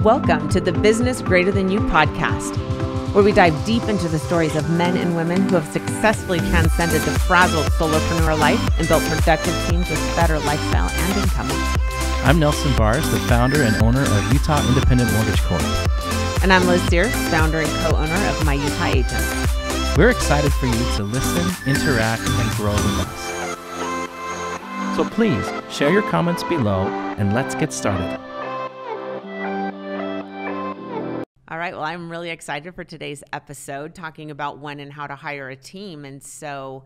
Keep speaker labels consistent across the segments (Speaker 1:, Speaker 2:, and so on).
Speaker 1: Welcome to the Business Greater Than You podcast, where we dive deep into the stories of men and women who have successfully transcended the frazzled solopreneur life and built productive teams with better lifestyle and income.
Speaker 2: I'm Nelson Barss, the founder and owner of Utah Independent Mortgage Corp.
Speaker 1: And I'm Liz Sears, founder and co-owner of My Utah Agents.
Speaker 2: We're excited for you to listen, interact, and grow with us. So please share your comments below and let's get started.
Speaker 1: All right. Well, I'm really excited for today's episode, talking about when and how to hire a team. And so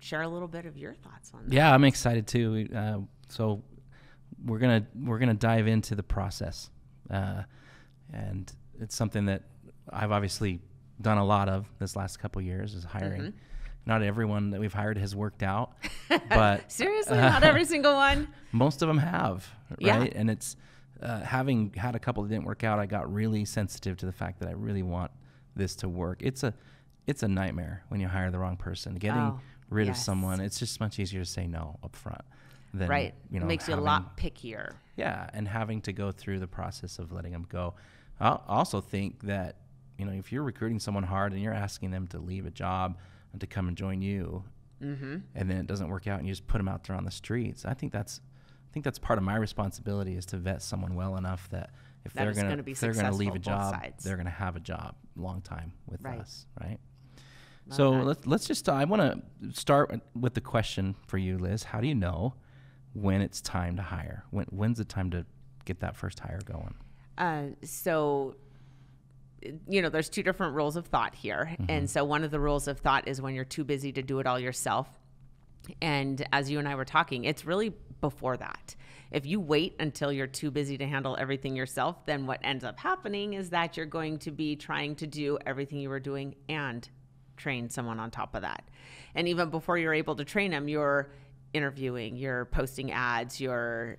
Speaker 1: share a little bit of your thoughts on that.
Speaker 2: Yeah, I'm excited too. So we're gonna dive into the process. And it's something that I've obviously done a lot of this last couple of years, is hiring. Mm-hmm. Not everyone that we've hired has worked out, but
Speaker 1: seriously, not every single one. Most
Speaker 2: of them have, right?
Speaker 1: Yeah.
Speaker 2: And it's having had a couple that didn't work out, I got really sensitive to the fact that I really want this to work. It's a nightmare when you hire the wrong person. Getting rid of someone, it's just much easier to say no up front. Than,
Speaker 1: right. It makes you a lot pickier.
Speaker 2: Yeah, and having to go through the process of letting them go. I also think that, if you're recruiting someone hard and you're asking them to leave a job and to come and join you, mm-hmm. and then it doesn't work out and you just put them out there on the streets, I think that's part of my responsibility, is to vet someone well enough that if they're going to leave a job, they're going to have a job long time with us, right? So let's just I want to start with the question for you, Liz. How do you know when it's time to hire? When's the time to get that first hire going?
Speaker 1: So there's two different rules of thought here. Mm-hmm. And so one of the rules of thought is when you're too busy to do it all yourself. And as you and I were talking, it's really before that. If you wait until you're too busy to handle everything yourself, then what ends up happening is that you're going to be trying to do everything you were doing and train someone on top of that. And even before you're able to train them, you're interviewing, you're posting ads, you're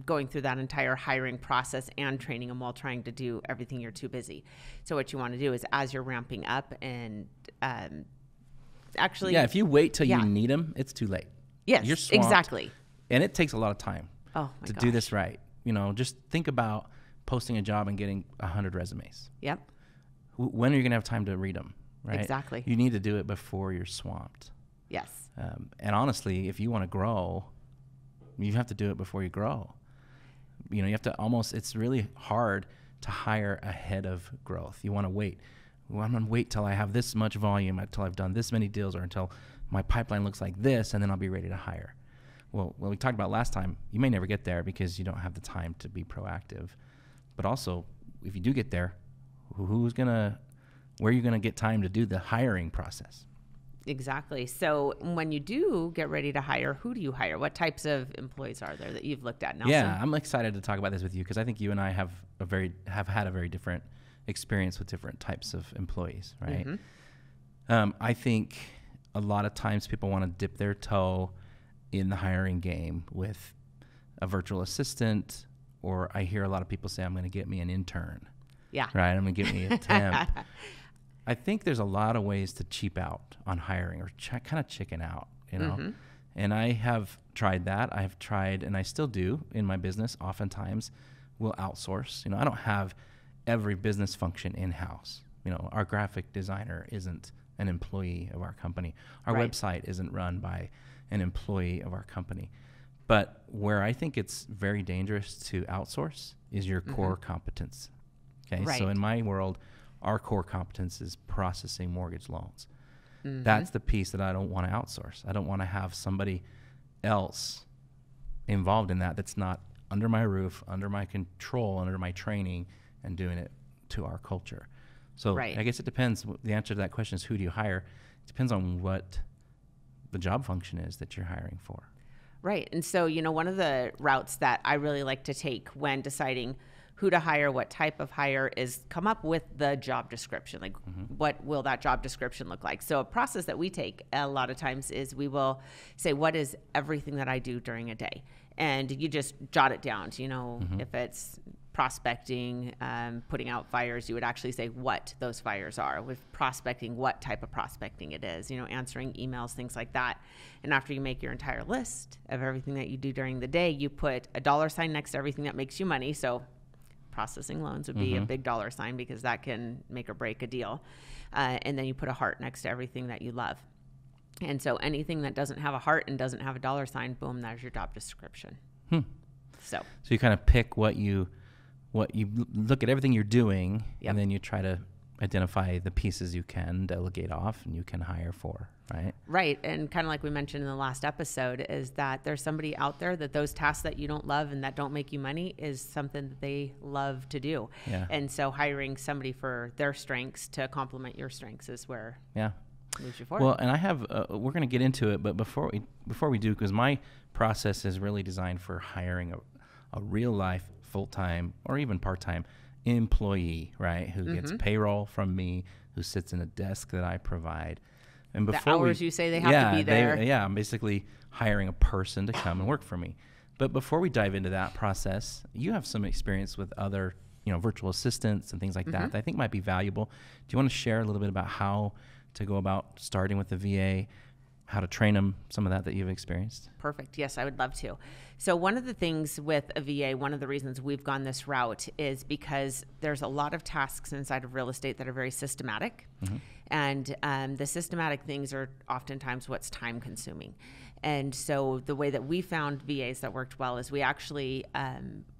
Speaker 1: going through that entire hiring process and training them while trying to do everything you're too busy. So what you want to do is, as you're ramping up and actually...
Speaker 2: Yeah, if you wait till you need them, it's too late.
Speaker 1: Yes,
Speaker 2: you're swamped,
Speaker 1: exactly.
Speaker 2: And it takes a lot of time
Speaker 1: to
Speaker 2: do this right. Just think about posting a job and getting 100 resumes.
Speaker 1: Yep.
Speaker 2: When are you going to have time to read them, right?
Speaker 1: Exactly.
Speaker 2: You need to do it before you're swamped.
Speaker 1: Yes.
Speaker 2: And honestly, if you want to grow, you have to do it before you grow. You have to it's really hard to hire ahead of growth. You want to wait. Well, I'm going to wait till I have this much volume, until I've done this many deals, or until my pipeline looks like this, and then I'll be ready to hire. Well, what we talked about last time, you may never get there because you don't have the time to be proactive. But also, if you do get there, where are you going to get time to do the hiring process?
Speaker 1: Exactly. So when you do get ready to hire, who do you hire? What types of employees are there that you've looked at, Nelson?
Speaker 2: Yeah, I'm excited to talk about this with you because I think you and I have had a very different experience with different types of employees, right? Mm-hmm. I think a lot of times people want to dip their toe in the hiring game with a virtual assistant, or I hear a lot of people say, I'm going to get me an intern.
Speaker 1: Yeah.
Speaker 2: Right? I'm going to get me a temp. I think there's a lot of ways to cheap out on hiring, or kind of chicken out, Mm-hmm. And I have tried that. I've tried, and I still do in my business. Oftentimes we'll outsource. I don't have every business function in-house. Our graphic designer isn't an employee of our company. Our website isn't run by an employee of our company. But where I think it's very dangerous to outsource is your mm-hmm. core competence. Okay. Right. So in my world, our core competence is processing mortgage loans. Mm-hmm. That's the piece that I don't want to outsource. I don't want to have somebody else involved in that that's not under my roof, under my control, under my training, and doing it to our culture. So I guess it depends. The answer to that question is, who do you hire? It depends on what the job function is that you're hiring for.
Speaker 1: Right. And so, one of the routes that I really like to take when deciding who to hire, what type of hire, is come up with the job description. Like, mm-hmm. what will that job description look like? So a process that we take a lot of times is we will say, what is everything that I do during a day? And you just jot it down. Mm-hmm. If it's prospecting, putting out fires, you would actually say what those fires are. With prospecting, what type of prospecting it is, answering emails, things like that. And after you make your entire list of everything that you do during the day, you put a $ next to everything that makes you money. So processing loans would be a big dollar sign, because that can make or break a deal. And then you put a heart next to everything that you love. And so anything that doesn't have a heart and doesn't have a dollar sign, boom, there's your job description. So
Speaker 2: you kind of pick what you look at everything you're doing, and then you try to identify the pieces you can delegate off and you can hire for, right?
Speaker 1: Right. And kind of like we mentioned in the last episode, is that there's somebody out there that those tasks that you don't love and that don't make you money is something that they love to do.
Speaker 2: Yeah.
Speaker 1: And so hiring somebody for their strengths to complement your strengths is where moves you forward.
Speaker 2: Well, and I have, we're going to get into it, but before we do, because my process is really designed for hiring a real life, full-time or even part-time employee, right? Who gets payroll from me, who sits in a desk that I provide. And before
Speaker 1: the hours you say they have to be there.
Speaker 2: I'm basically hiring a person to come and work for me. But before we dive into that process, you have some experience with other, virtual assistants and things like that I think might be valuable. Do you want to share a little bit about how to go about starting with the VA, how to train them, some of that you've experienced?
Speaker 1: Perfect. Yes, I would love to. So one of the things with a VA, one of the reasons we've gone this route is because there's a lot of tasks inside of real estate that are very systematic. And the systematic things are oftentimes what's time consuming. And so the way that we found VAs that worked well is we actually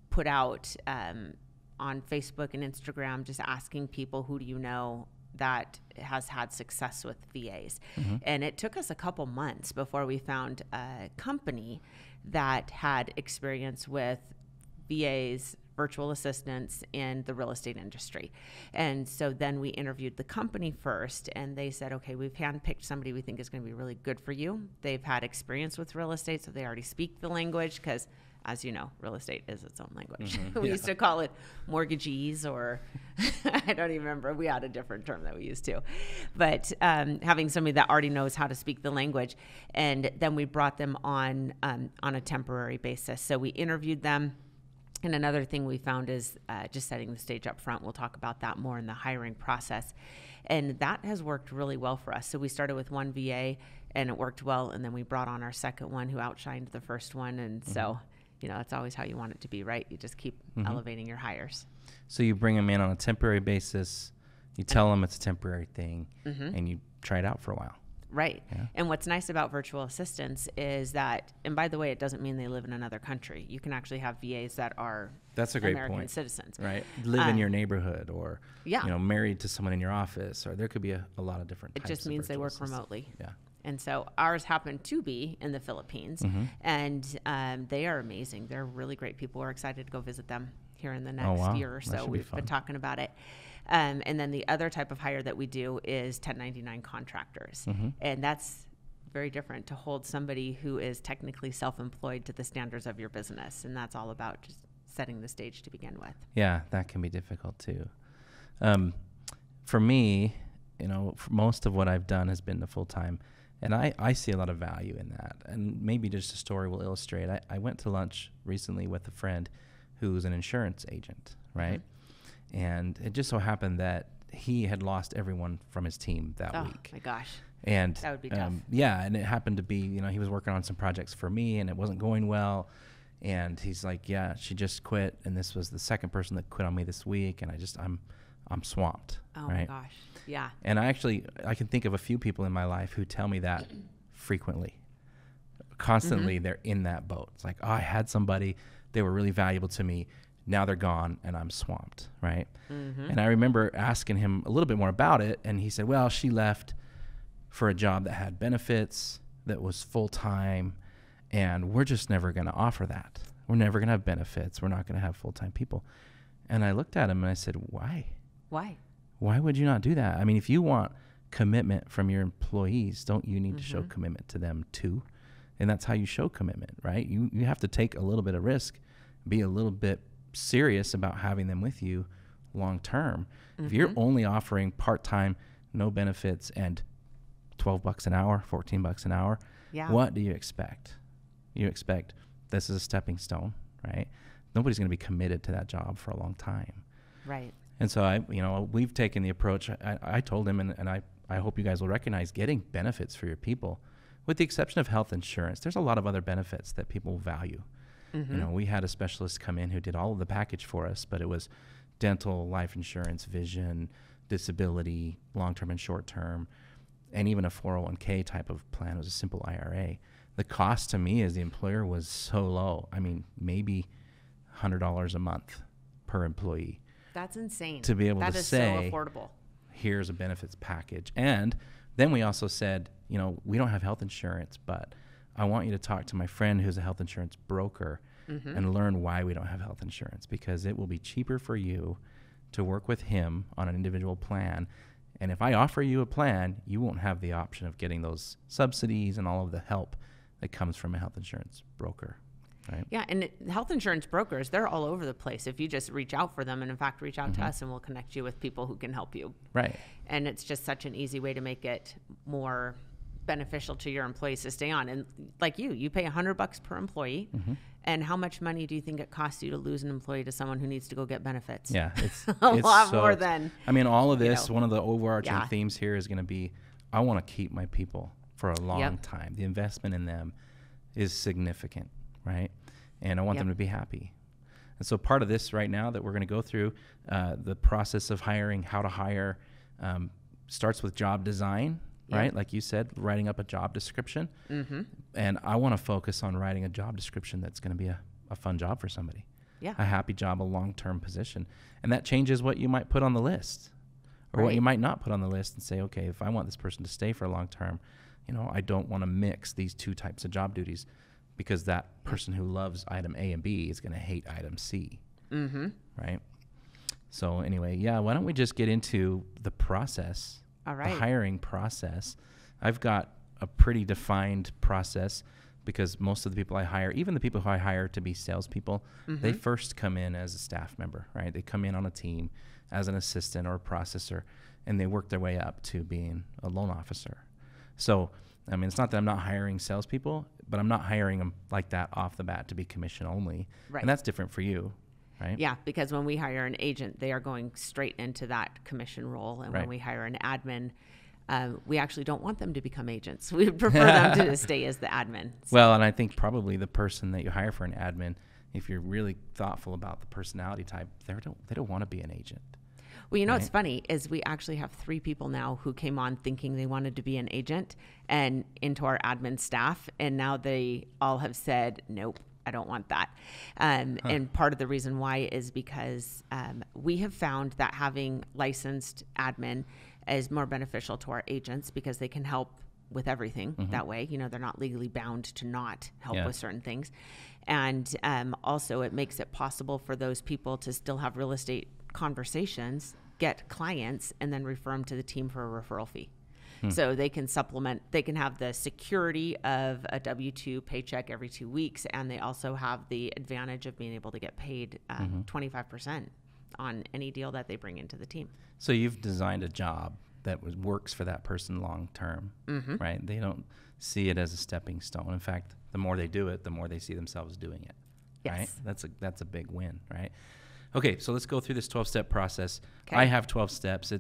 Speaker 1: put out on Facebook and Instagram, just asking people, who do you know that has had success with VAs? And it took us a couple months before we found a company that had experience with VAs, virtual assistants in the real estate industry. And so then we interviewed the company first, and they said, okay, we've handpicked somebody we think is going to be really good for you. They've had experience with real estate, so they already speak the language, because as you know, real estate is its own language. We used to call it mortgagees, or I don't even remember. We had a different term that we used to. But having somebody that already knows how to speak the language, and then we brought them on a temporary basis. So we interviewed them. And another thing we found is just setting the stage up front. We'll talk about that more in the hiring process. And that has worked really well for us. So we started with one VA, and it worked well. And then we brought on our second one, who outshined the first one. And so that's always how you want it to be, right? You just keep elevating your hires.
Speaker 2: So you bring them in on a temporary basis, you tell them it's a temporary thing, and you try it out for a while.
Speaker 1: Right. Yeah. And what's nice about virtual assistants is that, and by the way, it doesn't mean they live in another country. You can actually have VAs that are American citizens.
Speaker 2: Right. Live in your neighborhood, or married to someone in your office, or there could be a lot of different types.
Speaker 1: It just means they work remotely.
Speaker 2: Yeah.
Speaker 1: And so ours happened to be in the Philippines, and they are amazing. They're really great people. We're excited to go visit them here in the next year or so. We've been talking about it. And then the other type of hire that we do is 1099 contractors. And that's very different, to hold somebody who is technically self-employed to the standards of your business. And that's all about just setting the stage to begin with.
Speaker 2: Yeah, that can be difficult too. For me, most of what I've done has been the full-time. And I see a lot of value in that. And maybe just a story will illustrate. I went to lunch recently with a friend who's an insurance agent, right? And it just so happened that he had lost everyone from his team that week.
Speaker 1: Oh, my gosh.
Speaker 2: And
Speaker 1: that would be tough.
Speaker 2: Yeah, and it happened to be, he was working on some projects for me, and it wasn't going well. And he's like, yeah, she just quit, and this was the second person that quit on me this week, and I'm swamped.
Speaker 1: Oh,
Speaker 2: right?
Speaker 1: my gosh. Yeah.
Speaker 2: And I can think of a few people in my life who tell me that frequently. Constantly, they're in that boat. It's like, oh, I had somebody, they were really valuable to me. Now they're gone, and I'm swamped, right? And I remember asking him a little bit more about it, and he said, well, she left for a job that had benefits, that was full-time, and we're just never going to offer that. We're never going to have benefits. We're not going to have full-time people. And I looked at him, and I said, why? Why would you not do that? I mean, if you want commitment from your employees, don't you need to show commitment to them too? And that's how you show commitment, right? You have to take a little bit of risk, be a little bit serious about having them with you long term. If you're only offering part-time, no benefits, and $12 an hour, $14 an hour, what do you expect? You expect this is a stepping stone, right? Nobody's going to be committed to that job for a long time.
Speaker 1: Right.
Speaker 2: And so we've taken the approach. I told him, and I hope you guys will recognize, getting benefits for your people, with the exception of health insurance. There's a lot of other benefits that people value. You know, we had a specialist come in who did all of the package for us, but it was dental, life insurance, vision, disability, long-term and short-term, and even a 401k type of plan. It was a simple IRA. The cost to me as the employer was so low. I mean, maybe $100 a month per employee.
Speaker 1: That's insane.
Speaker 2: To be able to say,
Speaker 1: that is so affordable.
Speaker 2: Here's a benefits package. And then we also said, you know, we don't have health insurance, but I want you to talk to my friend who's a health insurance broker and learn why we don't have health insurance, because it will be cheaper for you to work with him on an individual plan. And if I offer you a plan, you won't have the option of getting those subsidies and all of the help that comes from a health insurance broker. Right?
Speaker 1: Yeah, and health insurance brokers, they're all over the place. If you just reach out for them, and in fact, reach out to us, and we'll connect you with people who can help you.
Speaker 2: Right.
Speaker 1: And it's just such an easy way to make it more beneficial to your employees to stay on. And like you pay $100 per employee. And how much money do you think it costs you to lose an employee to someone who needs to go get benefits?
Speaker 2: Yeah, it's
Speaker 1: a
Speaker 2: it's
Speaker 1: lot
Speaker 2: so,
Speaker 1: more than.
Speaker 2: I mean, all of this,
Speaker 1: you know,
Speaker 2: one of the overarching themes here is going to be, I want to keep my people for a long time. The investment in them is significant, right? And I want them to be happy. And so part of this right now that we're going to go through, the process of hiring, how to hire, starts with job design, right? Like you said, writing up a job description. And I want to focus on writing a job description that's going to be a fun job for somebody. A happy job, a long-term position. And that changes what you might put on the list or what you might not put on the list, and say, okay, if I want this person to stay for a long term, you know, I don't want to mix these two types of job duties, because that person who loves item A and B is going to hate item C. Right? So anyway, why don't we just get into the process, the hiring process. I've got a pretty defined process, because most of the people I hire, even the people who I hire to be salespeople, they first come in as a staff member, right? They come in on a team as an assistant or a processor, and they work their way up to being a loan officer. So, I mean, it's not that I'm not hiring salespeople, but I'm not hiring them like that off the bat to be commission only. And that's different for you, right?
Speaker 1: Yeah, because when we hire an agent, they are going straight into that commission role. And when we hire an admin, we actually don't want them to become agents. We would prefer them to stay as the admin. So.
Speaker 2: Well, and I think probably the person that you hire for an admin, if you're really thoughtful about the personality type, they don't want to be an agent.
Speaker 1: Well, you know what's funny is we actually have 3 people now who came on thinking they wanted to be an agent and into our admin staff, and now they all have said, nope, I don't want that. And part of the reason why is because we have found that having licensed admin is more beneficial to our agents, because they can help with everything that way. You know, they're not legally bound to not help with certain things. And also it makes it possible for those people to still have real estate conversations, get clients, and then refer them to the team for a referral fee. So they can supplement, they can have the security of a W-2 paycheck every 2 weeks, and they also have the advantage of being able to get paid 25% on any deal that they bring into the team.
Speaker 2: So you've designed a job that works for that person long term, right? They don't see it as a stepping stone. In fact, the more they do it, the more they see themselves doing it, right? That's a big win, right? Okay, so let's go through this 12-step process. I have 12 steps.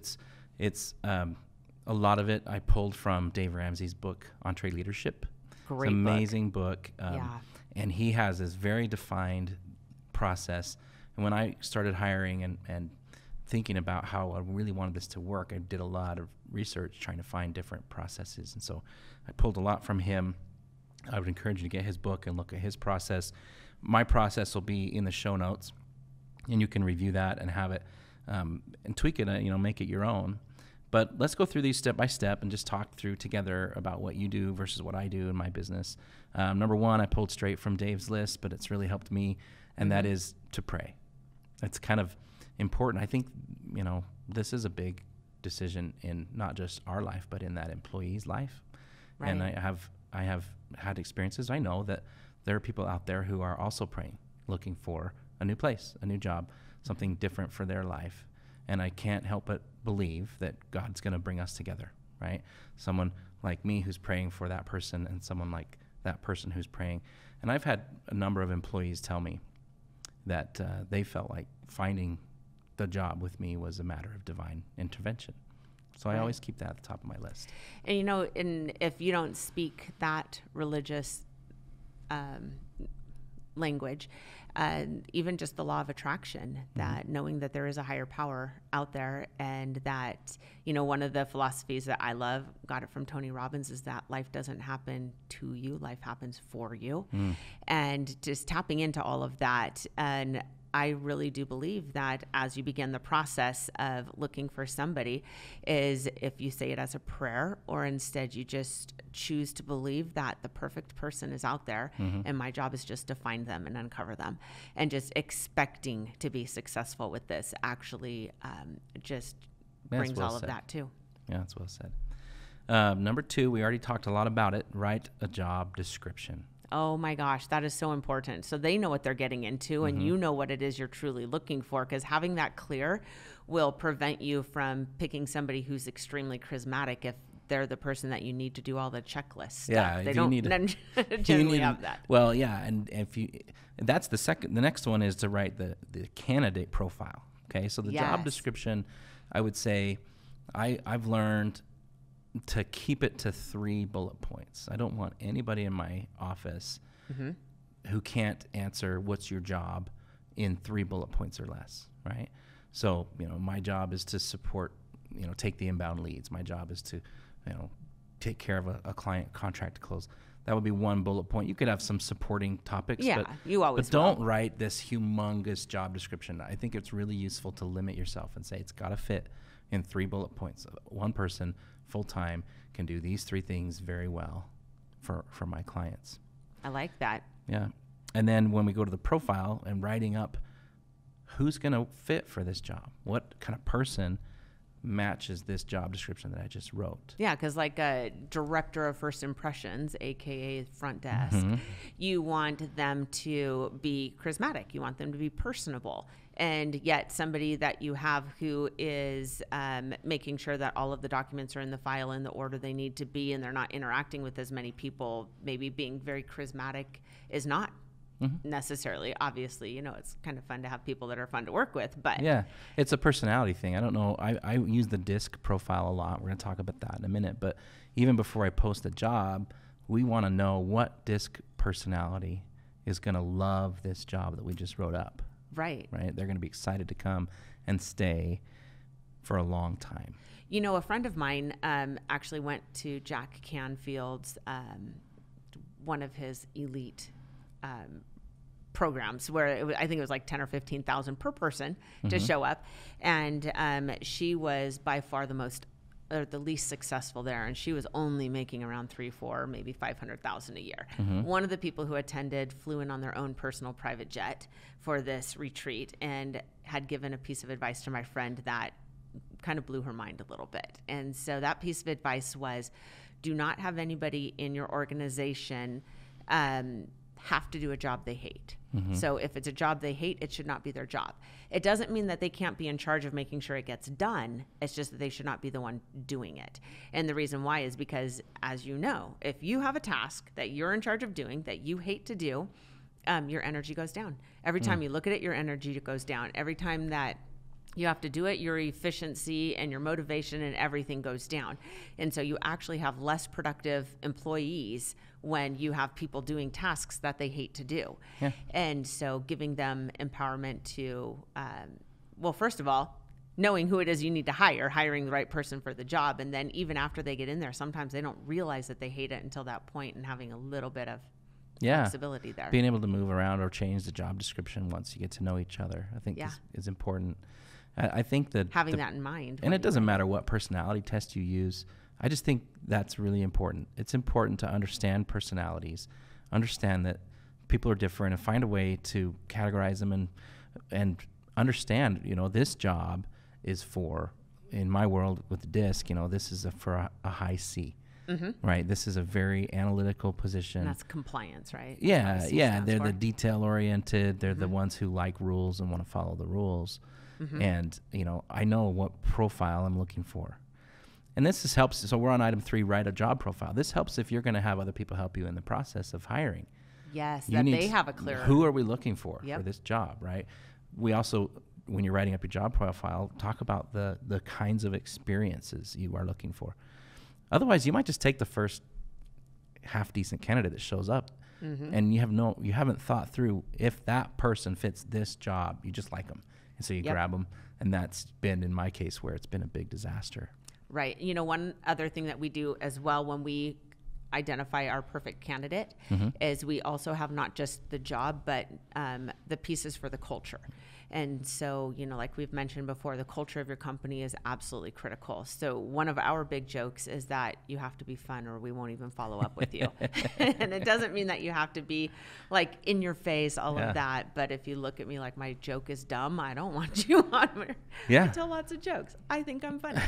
Speaker 2: It's a lot of it I pulled from Dave Ramsey's book, Entree Leadership.
Speaker 1: Great
Speaker 2: It's an amazing book. And he has this very defined process. And when I started hiring and thinking about how I really wanted this to work, I did a lot of research trying to find different processes. And so I pulled a lot from him. I would encourage you to get his book and look at his process. My process will be in the show notes, and you can review that and have it and tweak it, make it your own. But let's go through these step by step and just talk through together about what you do versus what I do in my business. Number 1, I pulled straight from Dave's list, but it's really helped me, and that is to pray. It's kind of important. I think, this is a big decision in not just our life, but in that employee's life. Right. And I have had experiences. I know that there are people out there who are also praying, looking for a new place, a new job, something different for their life. And I can't help but believe that God's going to bring us together, right? Someone like me who's praying for that person, and someone like that person who's praying. And I've had a number of employees tell me that they felt like finding the job with me was a matter of divine intervention. So I always keep that at the top of my list. And
Speaker 1: if you don't speak that religious language. Even just the law of attraction, that knowing that there is a higher power out there, and that, one of the philosophies that I love, got it from Tony Robbins, is that life doesn't happen to you, life happens for you. And just tapping into all of that. And I really do believe that as you begin the process of looking for somebody, is if you say it as a prayer, or instead you just choose to believe that the perfect person is out there, and my job is just to find them and uncover them, and just expecting to be successful with this actually just brings all of that too.
Speaker 2: Yeah, that's well said. Number 2, we already talked a lot about it. Write a job description.
Speaker 1: Oh my gosh, that is so important. So they know what they're getting into, and you know what it is you're truly looking for, because having that clear will prevent you from picking somebody who's extremely charismatic if they're the person that you need to do all the checklist stuff.
Speaker 2: Yeah,
Speaker 1: they don't generally have that.
Speaker 2: Well, yeah, and that's the next one is to write the candidate profile. Okay, so the job description, I would say, I've learned to keep it to 3 bullet points. I don't want anybody in my office who can't answer what's your job in 3 bullet points or less, right? So, my job is to support, take the inbound leads. My job is to, take care of a client contract to close. That would be 1 bullet point. You could have some supporting topics, but don't write this humongous job description. I think it's really useful to limit yourself and say it's got to fit in 3 bullet points. One person full-time can do these 3 things very well for my clients.
Speaker 1: I like that.
Speaker 2: Yeah. And then when we go to the profile and writing up who's going to fit for this job, what kind of person matches this job description that I just wrote.
Speaker 1: Yeah, because like a director of first impressions, aka front desk, you want them to be charismatic. You want them to be personable. And yet somebody that you have who is making sure that all of the documents are in the file in the order they need to be, and they're not interacting with as many people, maybe being very charismatic is not necessarily. Obviously, it's kind of fun to have people that are fun to work with, but
Speaker 2: yeah, it's a personality thing. I don't know. I use the DISC profile a lot. We're going to talk about that in a minute. But even before I post a job, we want to know what DISC personality is going to love this job that we just wrote up.
Speaker 1: Right.
Speaker 2: They're going to be excited to come and stay for a long time.
Speaker 1: A friend of mine actually went to Jack Canfield's, one of his elite programs, where I think it was like 10 or 15,000 per person to show up. And she was by far the least successful there, and she was only making around 3, 4, maybe 500,000 a year. One of the people who attended flew in on their own personal private jet for this retreat, and had given a piece of advice to my friend that kind of blew her mind a little bit. And so that piece of advice was, do not have anybody in your organization have to do a job they hate. So if it's a job they hate, it should not be their job. It doesn't mean that they can't be in charge of making sure it gets done. It's just that they should not be the one doing it. And the reason why is because, as you know, if you have a task that you're in charge of doing that you hate to do, your energy goes down. Every time you look at it, your energy goes down. Every time that you have to do it, your efficiency and your motivation and everything goes down. And so you actually have less productive employees when you have people doing tasks that they hate to do. Yeah. And so giving them empowerment to, first of all, knowing who it is you need to hire, hiring the right person for the job. And then even after they get in there, sometimes they don't realize that they hate it until that point, and having a little bit of flexibility there.
Speaker 2: Being able to move around or change the job description once you get to know each other, I think is important. I think that
Speaker 1: having that in mind.
Speaker 2: And it doesn't matter what personality test you use. I just think that's really important. It's important to understand personalities, understand that people are different, and find a way to categorize them and understand, this job is for, in my world with the DISC, this is for a high C. Right. This is a very analytical position.
Speaker 1: And that's compliance, right?
Speaker 2: Yeah. They're the detail oriented. They're the ones who like rules and want to follow the rules. And, I know what profile I'm looking for. And this helps. So we're on item 3, write a job profile. This helps if you're going to have other people help you in the process of hiring.
Speaker 1: Yes, they have a clear.
Speaker 2: Who are we looking for this job, right? We also, when you're writing up your job profile, talk about the kinds of experiences you are looking for. Otherwise, you might just take the first half-decent candidate that shows up and you haven't thought through if that person fits this job, you just like them. And so you grab them. And that's been, in my case, where it's been a big disaster.
Speaker 1: Right. You know, one other thing that we do as well when we identify our perfect candidate is we also have not just the job, but the pieces for the culture. And so, you know, like we've mentioned before, the culture of your company is absolutely critical. So one of our big jokes is that you have to be fun or we won't even follow up with you. And it doesn't mean that you have to be like in your face, all of that. But if you look at me like my joke is dumb, I don't want you on there. I tell lots of jokes. I think I'm funny.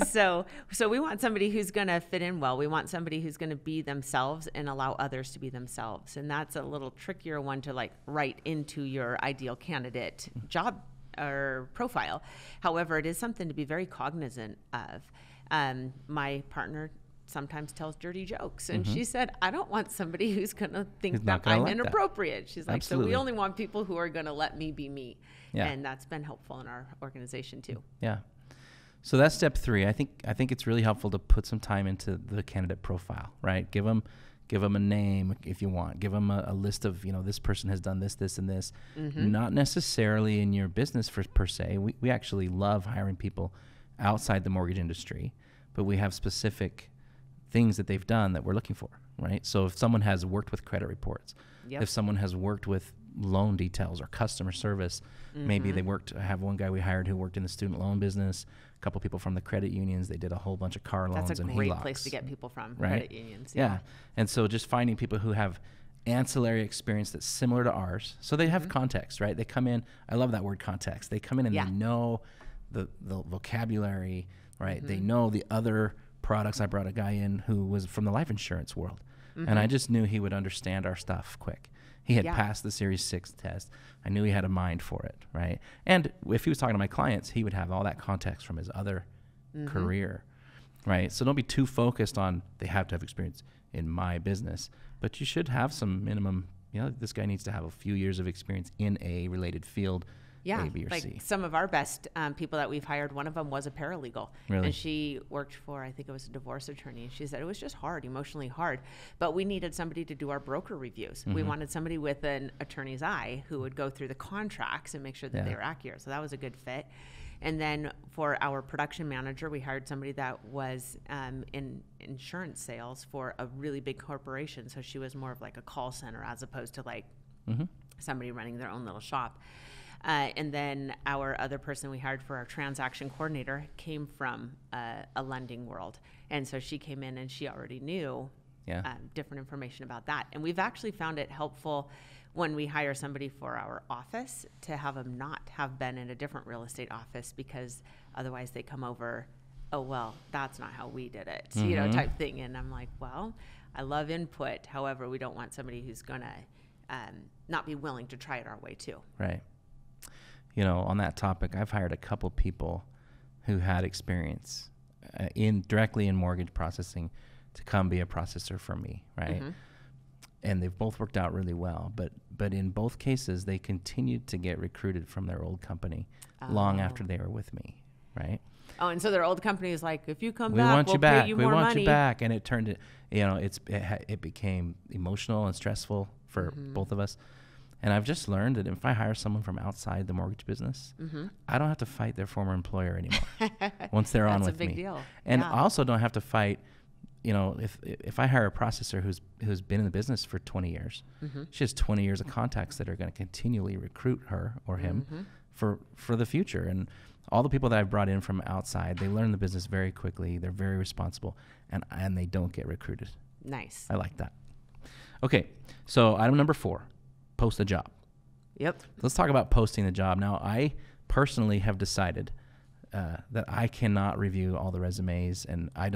Speaker 1: So we want somebody who's going to fit in well. We want somebody who's going to be themselves and allow others to be themselves. And that's a little trickier one to like write into your ideal candidate job or profile. However, it is something to be very cognizant of. My partner sometimes tells dirty jokes, and she said, I don't want somebody who's going to think that I'm inappropriate. She's like, so we only want people who are going to let me be me. And that's been helpful in our organization too.
Speaker 2: Yeah. So that's step 3. I think it's really helpful to put some time into the candidate profile, right? Give them a name if you want. Give them a list of, you know, this person has done this, this, and this. Not necessarily in your business per se. We actually love hiring people outside the mortgage industry, but we have specific things that they've done that we're looking for, right? So if someone has worked with credit reports, if someone has worked with loan details or customer service, maybe they I have one guy we hired who worked in the student loan business, a couple people from the credit unions. They did a whole bunch of car loans and HELOCs.
Speaker 1: That's a great place to get people from, right? Credit unions.
Speaker 2: Yeah. And so just finding people who have ancillary experience that's similar to ours. So they have context, right? They come in, I love that word context. They come in and they know the vocabulary, right? They know the other products. I brought a guy in who was from the life insurance world. And I just knew he would understand our stuff quick. He had passed the Series 6 test. I knew he had a mind for it, right? And if he was talking to my clients, he would have all that context from his other career, right? So don't be too focused on they have to have experience in my business, but you should have some minimum, you know, this guy needs to have a few years of experience in a related field.
Speaker 1: Yeah,
Speaker 2: A, B, or
Speaker 1: like
Speaker 2: C.
Speaker 1: some of our best people that we've hired, one of them was a paralegal.
Speaker 2: Really?
Speaker 1: And she worked for, I think it was a divorce attorney. And she said it was just hard, emotionally hard. But we needed somebody to do our broker reviews. We wanted somebody with an attorney's eye who would go through the contracts and make sure that they were accurate. So that was a good fit. And then for our production manager, we hired somebody that was in insurance sales for a really big corporation. So she was more of like a call center as opposed to like somebody running their own little shop. And then our other person we hired for our transaction coordinator came from a lending world. And so she came in and she already knew different information about that. And we've actually found it helpful when we hire somebody for our office to have them not have been in a different real estate office, because otherwise they come over, oh, well, that's not how we did it, you know, type thing. And I'm like, well, I love input. However, we don't want somebody who's going to not be willing to try it our way too.
Speaker 2: Right. You know, on that topic, I've hired a couple people who had experience directly in mortgage processing to come be a processor for me, right? And they've both worked out really well. But in both cases, they continued to get recruited from their old company long after they were with me, right?
Speaker 1: Oh, and so their old company is like, if you come
Speaker 2: we
Speaker 1: back,
Speaker 2: want
Speaker 1: we'll
Speaker 2: you back.
Speaker 1: pay you
Speaker 2: we
Speaker 1: more
Speaker 2: want
Speaker 1: money.
Speaker 2: you back. And it turned, you know, it became emotional and stressful for both of us. And I've just learned that if I hire someone from outside the mortgage business, I don't have to fight their former employer anymore once they're on with me.
Speaker 1: That's a big deal.
Speaker 2: And I also don't have to fight, you know, if I hire a processor who's been in the business for 20 years, she has 20 years of contacts that are going to continually recruit her or him for the future. And all the people that I've brought in from outside, they learn the business very quickly. They're very responsible, and they don't get recruited.
Speaker 1: Nice.
Speaker 2: I like that. Okay, so item number 4. Post a job.
Speaker 1: Yep.
Speaker 2: Let's talk about posting the job. Now, I personally have decided that I cannot review all the resumes, and I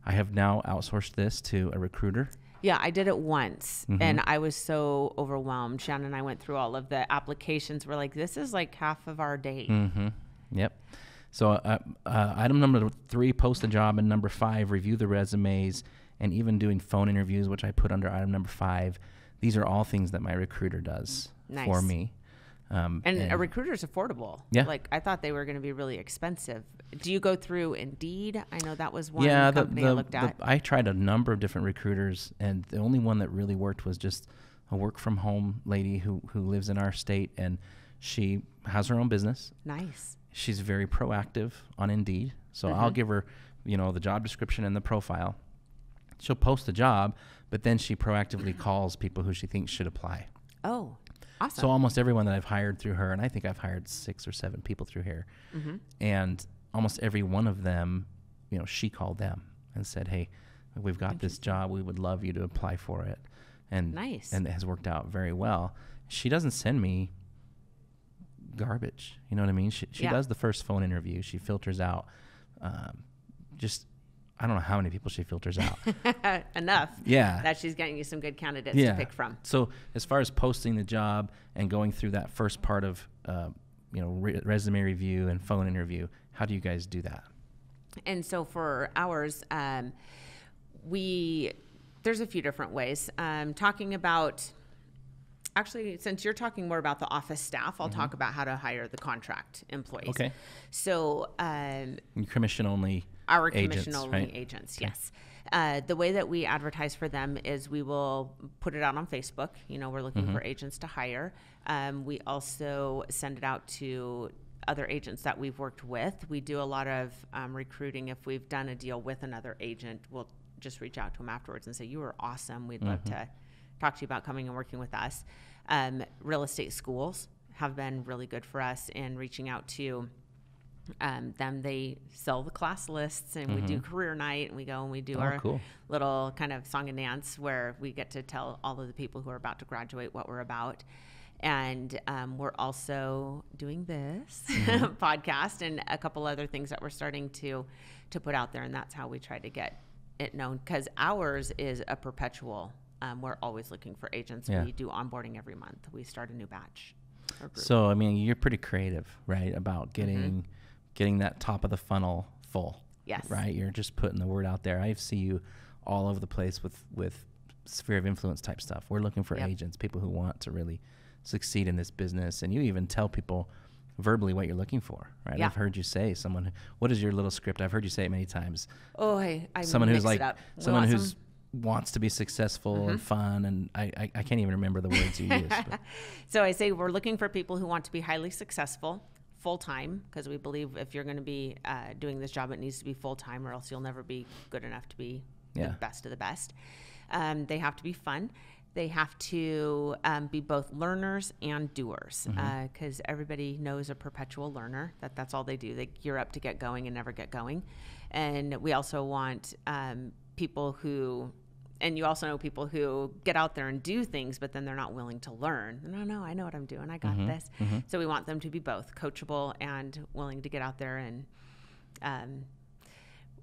Speaker 2: have now outsourced this to a recruiter.
Speaker 1: Yeah, I did it once, and I was so overwhelmed. Shannon and I went through all of the applications. We're like, this is like half of our day.
Speaker 2: Yep. So item number 3, post the job, and number 5, review the resumes, and even doing phone interviews, which I put under item number 5. These are all things that my recruiter does for me.
Speaker 1: And a recruiter is affordable.
Speaker 2: Yeah.
Speaker 1: Like, I thought they were going to be really expensive. Do you go through Indeed? I know that was one
Speaker 2: Yeah,
Speaker 1: company I looked at.
Speaker 2: I tried a number of different recruiters, and the only one that really worked was just a work from home lady who lives in our state, and she has her own business.
Speaker 1: Nice.
Speaker 2: She's very proactive on Indeed. So I'll give her, the job description and the profile. She'll post a job, but then she proactively calls people who she thinks should apply.
Speaker 1: Oh, awesome.
Speaker 2: So almost everyone that I've hired through her, and I think I've hired 6 or 7 people through here, and almost every one of them, she called them and said, hey, we've got this job. We would love you to apply for it. And
Speaker 1: nice.
Speaker 2: And it has worked out very well. She doesn't send me garbage. You know what I mean? She does the first phone interview. She filters out I don't know how many people she filters out.
Speaker 1: Enough.
Speaker 2: Yeah.
Speaker 1: That she's getting you some good candidates to pick from.
Speaker 2: So as far as posting the job and going through that first part of, resume review and phone interview, how do you guys do that?
Speaker 1: And so for ours, there's a few different ways. Talking about, actually, since you're talking more about the office staff, I'll talk about how to hire the contract employees.
Speaker 2: Okay.
Speaker 1: So
Speaker 2: commission only.
Speaker 1: Our
Speaker 2: agents,
Speaker 1: commission-only
Speaker 2: right?
Speaker 1: agents, yes. The way that we advertise for them is we will put it out on Facebook. We're looking for agents to hire. We also send it out to other agents that we've worked with. We do a lot of recruiting. If we've done a deal with another agent, we'll just reach out to them afterwards and say, you were awesome. We'd love to talk to you about coming and working with us. Real estate schools have been really good for us in reaching out to them. They sell the class lists, and we do career night, and we go and we do our little kind of song and dance where we get to tell all of the people who are about to graduate what we're about. And we're also doing this podcast and a couple other things that we're starting to put out there, and that's how we try to get it known, because ours is a perpetual. We're always looking for agents. We do onboarding every month. We start a new batch.
Speaker 2: So, you're pretty creative, right, about getting that top of the funnel full.
Speaker 1: Yes.
Speaker 2: Right? You're just putting the word out there. I see you all over the place with sphere of influence type stuff. We're looking for agents, people who want to really succeed in this business. And you even tell people verbally what you're looking for, right? Yeah. I've heard you say what is your little script? I've heard you say it many times.
Speaker 1: Oh, I
Speaker 2: someone who's like, someone
Speaker 1: who's
Speaker 2: wants to be successful and fun, and I can't even remember the words you use.
Speaker 1: So I say we're looking for people who want to be highly successful, full-time, because we believe if you're going to be doing this job, it needs to be full-time, or else you'll never be good enough to be the best of the best. They have to be fun. They have to be both learners and doers, because everybody knows a perpetual learner. That's all they do. They gear up to get going and never get going. And we also want people who, and you also know people who get out there and do things, but then they're not willing to learn. No, I know what I'm doing. I got this. So we want them to be both coachable and willing to get out there. And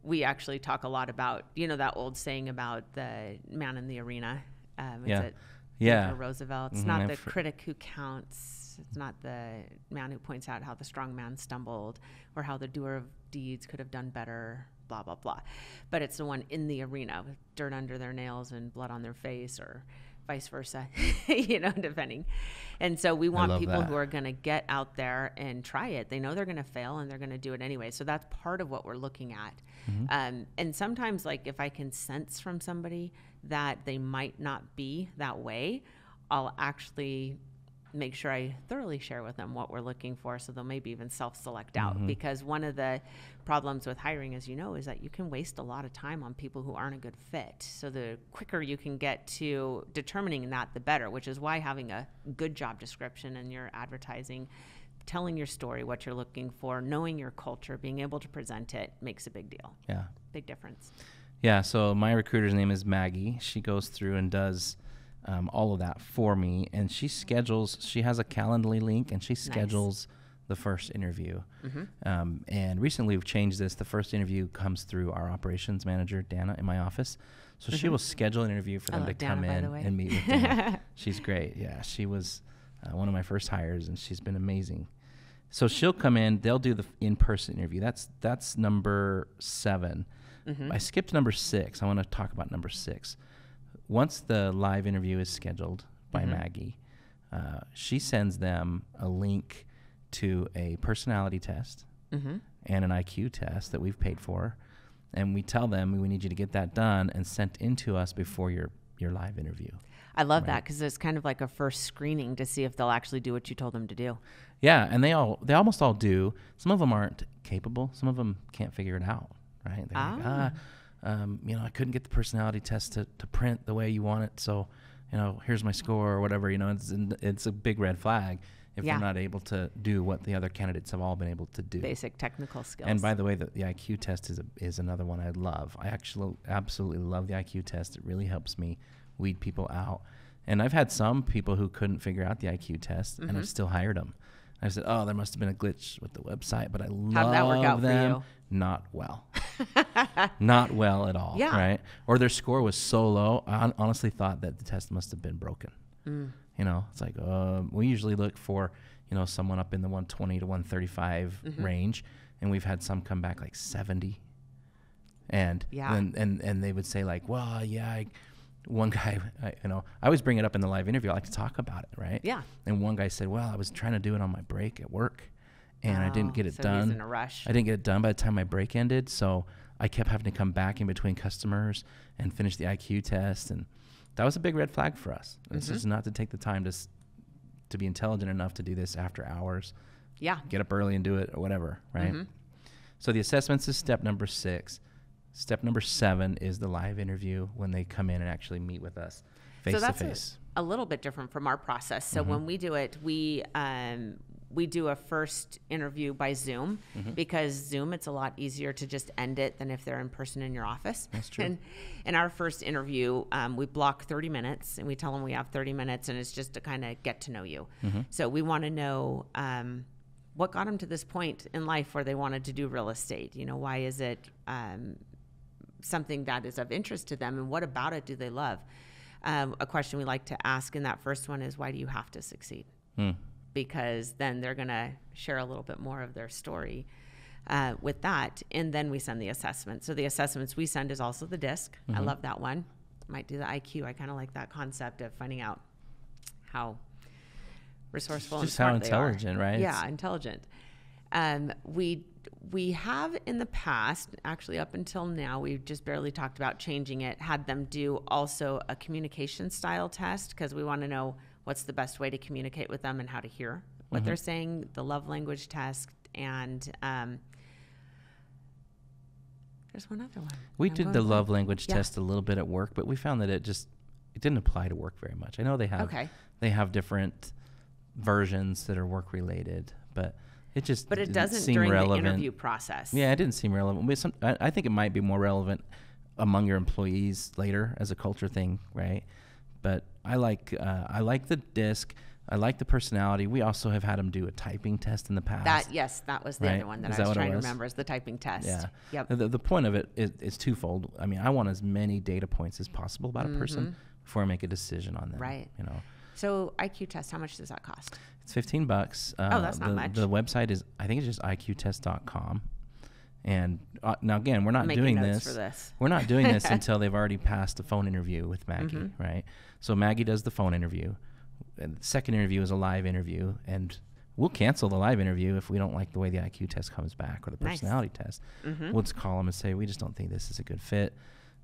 Speaker 1: we actually talk a lot about, that old saying about the man in the arena. Roosevelt. It's not the critic who counts. It's not the man who points out how the strong man stumbled or how the doer of deeds could have done better, blah, blah, blah. But it's the one in the arena with dirt under their nails and blood on their face, or vice versa, depending. And so we want people who are going to get out there and try it. They know they're going to fail, and they're going to do it anyway. So that's part of what we're looking at. And sometimes, like, if I can sense from somebody that they might not be that way, I'll actually make sure I thoroughly share with them what we're looking for, so they'll maybe even self-select out. Because one of the problems with hiring, as you know, is that you can waste a lot of time on people who aren't a good fit. So the quicker you can get to determining that, the better, which is why having a good job description in your advertising, telling your story, what you're looking for, knowing your culture, being able to present it, makes a big deal. Yeah. Big difference.
Speaker 2: Yeah, so my recruiter's name is Maggie. She goes through and does all of that for me, and she has a Calendly link, and she schedules the first interview. And recently we've changed this. The first interview comes through our operations manager, Dana, in my office. So she will schedule an interview for them to come in and meet with them. She's great. Yeah, she was one of my first hires, and she's been amazing. So she'll come in. They'll do the in-person interview. That's number 7. I skipped number 6. I want to talk about number 6. Once the live interview is scheduled by Maggie, she sends them a link to a personality test and an IQ test that we've paid for. And we tell them we need you to get that done and sent into us before your live interview.
Speaker 1: I love that because it's kind of like a first screening to see if they'll actually do what you told them to do.
Speaker 2: Yeah, and they almost all do. Some of them aren't capable. Some of them can't figure it out, right? They're like, I couldn't get the personality test to print the way you want it, so, here's my score or whatever. It's a big red flag if they're not able to do what the other candidates have all been able to do.
Speaker 1: Basic technical skills.
Speaker 2: And by the way, the IQ test is another one I love. I actually absolutely love the IQ test. It really helps me weed people out. And I've had some people who couldn't figure out the IQ test, and I've still hired them. I said, there must have been a glitch with the website, but I love
Speaker 1: that work out
Speaker 2: them.
Speaker 1: for you?
Speaker 2: Not well. Not well at all, right? Or their score was so low, I honestly thought that the test must have been broken. It's like, we usually look for, someone up in the 120 to 135 range, and we've had some come back like 70. And and they would say like, one guy, I always bring it up in the live interview. I like to talk about it, right? Yeah. And one guy said, I was trying to do it on my break at work, and I didn't get it done.
Speaker 1: He's in a rush.
Speaker 2: I didn't get it done by the time my break ended, so I kept having to come back in between customers and finish the IQ test, and that was a big red flag for us. It's just not to take the time to be intelligent enough to do this after hours. Yeah. Get up early and do it or whatever, right? So the assessments is step number 6. Step number 7 is the live interview when they come in and actually meet with us face to face. So that's
Speaker 1: a little bit different from our process. So when we do it, we do a first interview by Zoom because Zoom, it's a lot easier to just end it than if they're in person in your office.
Speaker 2: That's true.
Speaker 1: And in our first interview, we block 30 minutes and we tell them we have 30 minutes and it's just to kind of get to know you. So we want to know what got them to this point in life where they wanted to do real estate. Why is it something that is of interest to them, and what about it do they love? A question we like to ask in that first one is, why do you have to succeed? Because then they're going to share a little bit more of their story with that, and then we send the assessment. So the assessments we send is also the DISC. I love that one. Might do the IQ. I kind of like that concept of finding out how resourceful and smart they are.
Speaker 2: Just how intelligent, right?
Speaker 1: Yeah, intelligent. We have in the past, actually up until now, we've just barely talked about changing it, had them do also a communication style test because we want to know what's the best way to communicate with them and how to hear what they're saying, the love language test, and there's one other one.
Speaker 2: We did the love language test a little bit at work, but we found that it didn't apply to work very much. I know they have different versions that are work related, but it doesn't seem
Speaker 1: during
Speaker 2: relevant.
Speaker 1: The interview process.
Speaker 2: Yeah, it didn't seem relevant. I think it might be more relevant among your employees later as a culture thing, right? But I like the DISC. I like the personality. We also have had them do a typing test in the past.
Speaker 1: That was the other one that I was trying to remember, is the typing test.
Speaker 2: Yeah.
Speaker 1: Yep.
Speaker 2: The point of it is twofold. I mean, I want as many data points as possible about a person before I make a decision on them.
Speaker 1: Right. So IQ test, how much does that cost?
Speaker 2: It's $15.
Speaker 1: That's not much.
Speaker 2: The website is, I think it's just iqtest.com. And now again, we're not doing this. We're not doing this until they've already passed a phone interview with Maggie, right? So Maggie does the phone interview. And the second interview is a live interview, and we'll cancel the live interview if we don't like the way the IQ test comes back or the personality test. We'll just call them and say, we just don't think this is a good fit.